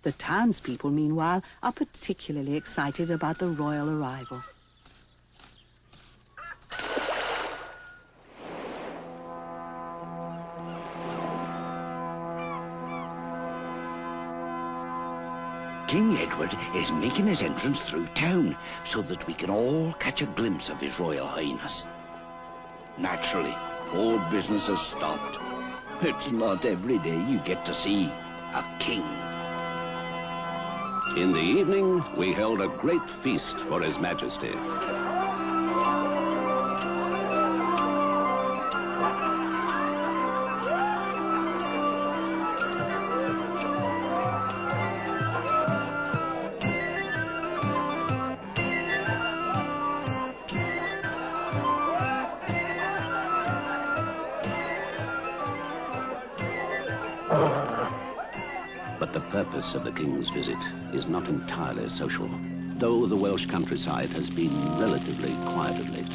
The townspeople, meanwhile, are particularly excited about the royal arrival. King Edward is making his entrance through town so that we can all catch a glimpse of His Royal Highness. Naturally, all business has stopped. It's not every day you get to see a king. In the evening, we held a great feast for His Majesty. But the purpose of the King's visit is not entirely social, though the Welsh countryside has been relatively quiet of late.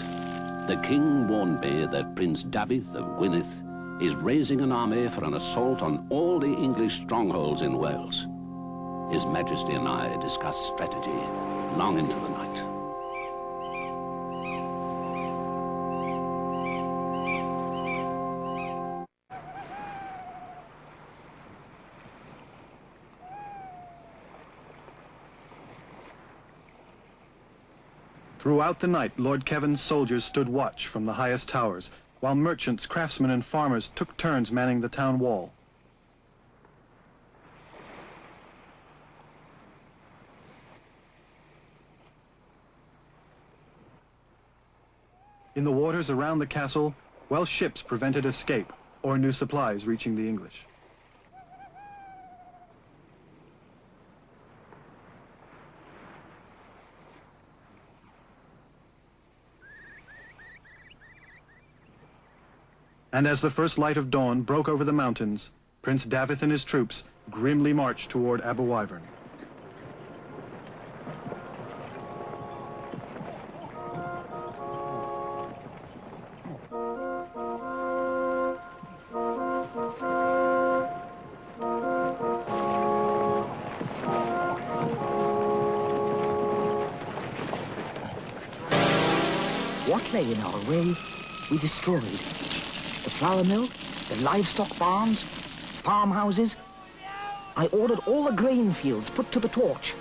The King warned me that Prince David of Gwynedd is raising an army for an assault on all the English strongholds in Wales. His Majesty and I discussed strategy long into the night. Throughout the night, Lord Kevin's soldiers stood watch from the highest towers, while merchants, craftsmen, and farmers took turns manning the town wall. In the waters around the castle, Welsh ships prevented escape or new supplies reaching the English. And as the first light of dawn broke over the mountains, Prince David and his troops grimly marched toward Aberwyvern. What lay in our way, we destroyed. The flour mill, the livestock barns, farmhouses. I ordered all the grain fields put to the torch.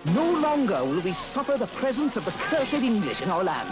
No longer will we suffer the presence of the cursed English in our land.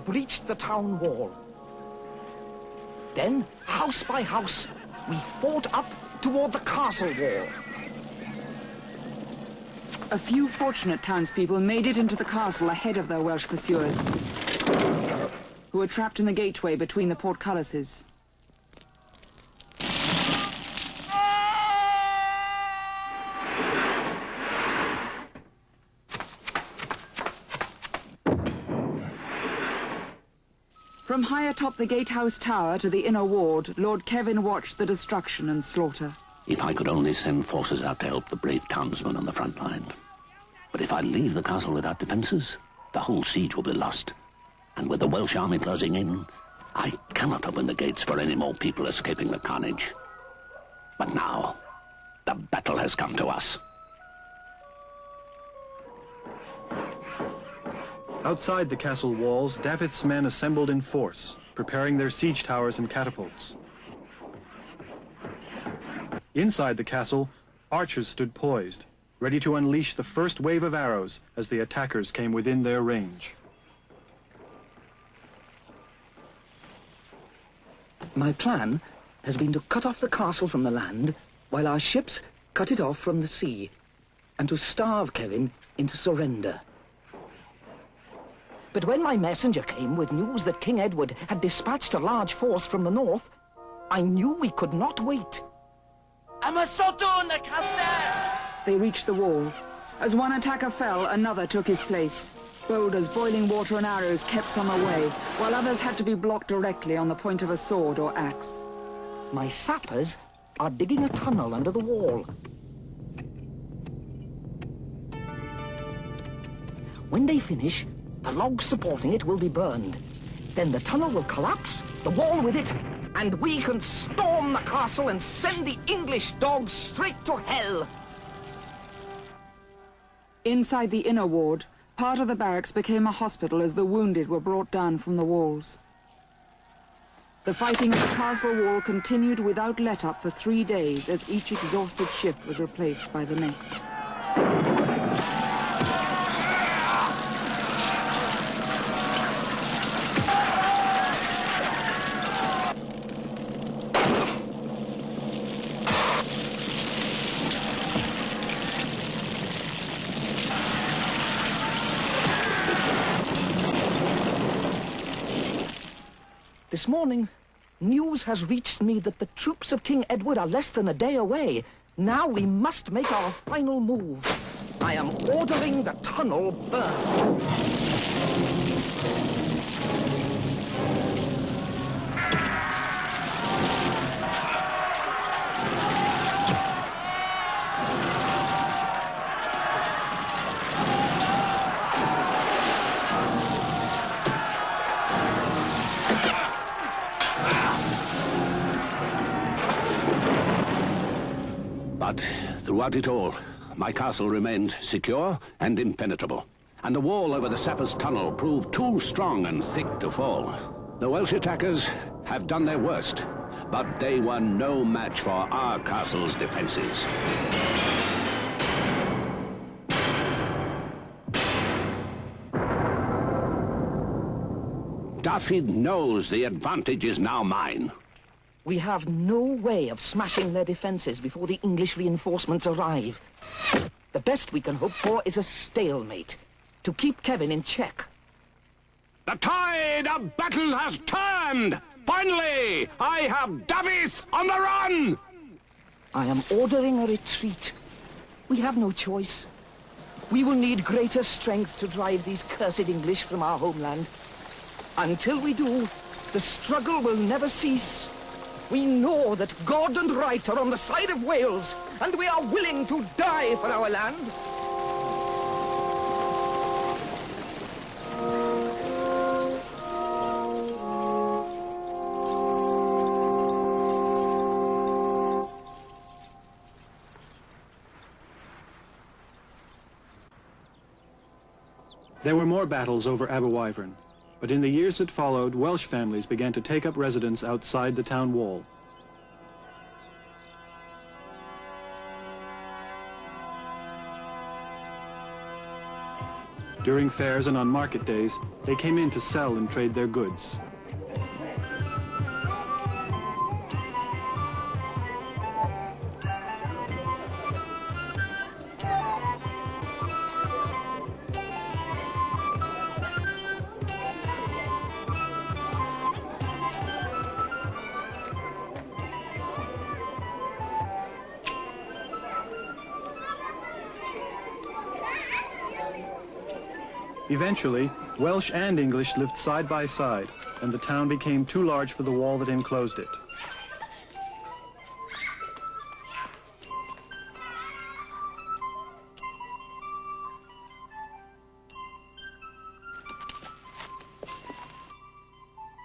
Breached the town wall. Then, house by house, we fought up toward the castle wall. A few fortunate townspeople made it into the castle ahead of their Welsh pursuers, who were trapped in the gateway between the portcullises. From high atop the gatehouse tower to the inner ward, Lord Kevin watched the destruction and slaughter. If I could only send forces out to help the brave townsmen on the front line. But if I leave the castle without defences, the whole siege will be lost. And with the Welsh army closing in, I cannot open the gates for any more people escaping the carnage. But now, the battle has come to us. Outside the castle walls, David's men assembled in force, preparing their siege towers and catapults. Inside the castle, archers stood poised, ready to unleash the first wave of arrows as the attackers came within their range. My plan has been to cut off the castle from the land while our ships cut it off from the sea, and to starve Kevin into surrender. But when my messenger came with news that King Edward had dispatched a large force from the north, I knew we could not wait. They reached the wall. As one attacker fell, another took his place. Boulders, boiling water and arrows kept some away, while others had to be blocked directly on the point of a sword or axe. My sappers are digging a tunnel under the wall. When they finish, the logs supporting it will be burned. Then the tunnel will collapse, the wall with it, and we can storm the castle and send the English dogs straight to hell. Inside the inner ward, part of the barracks became a hospital as the wounded were brought down from the walls. The fighting at the castle wall continued without let-up for 3 days as each exhausted shift was replaced by the next. This morning, news has reached me that the troops of King Edward are less than a day away. Now we must make our final move. I am ordering the tunnel burned. But throughout it all, my castle remained secure and impenetrable, and the wall over the Sappers' Tunnel proved too strong and thick to fall. The Welsh attackers have done their worst, but they were no match for our castle's defenses. Dafydd knows the advantage is now mine. We have no way of smashing their defenses before the English reinforcements arrive. The best we can hope for is a stalemate, to keep Kevin in check. The tide of battle has turned! Finally, I have Dafydd on the run! I am ordering a retreat. We have no choice. We will need greater strength to drive these cursed English from our homeland. Until we do, the struggle will never cease. We know that God and right are on the side of Wales, and we are willing to die for our land. There were more battles over Aberwyvern, but in the years that followed, Welsh families began to take up residence outside the town wall. During fairs and on market days, they came in to sell and trade their goods. Eventually, Welsh and English lived side by side, and the town became too large for the wall that enclosed it.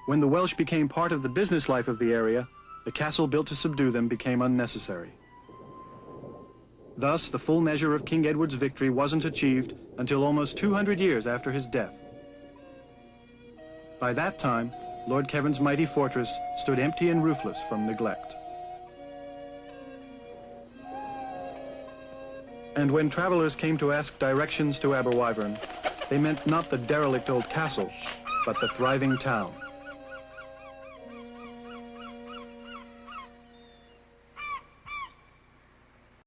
When the Welsh became part of the business life of the area, the castle built to subdue them became unnecessary. Thus, the full measure of King Edward's victory wasn't achieved until almost 200 years after his death. By that time, Lord Kevin's mighty fortress stood empty and roofless from neglect. And when travelers came to ask directions to Aberwyvern, they meant not the derelict old castle, but the thriving town.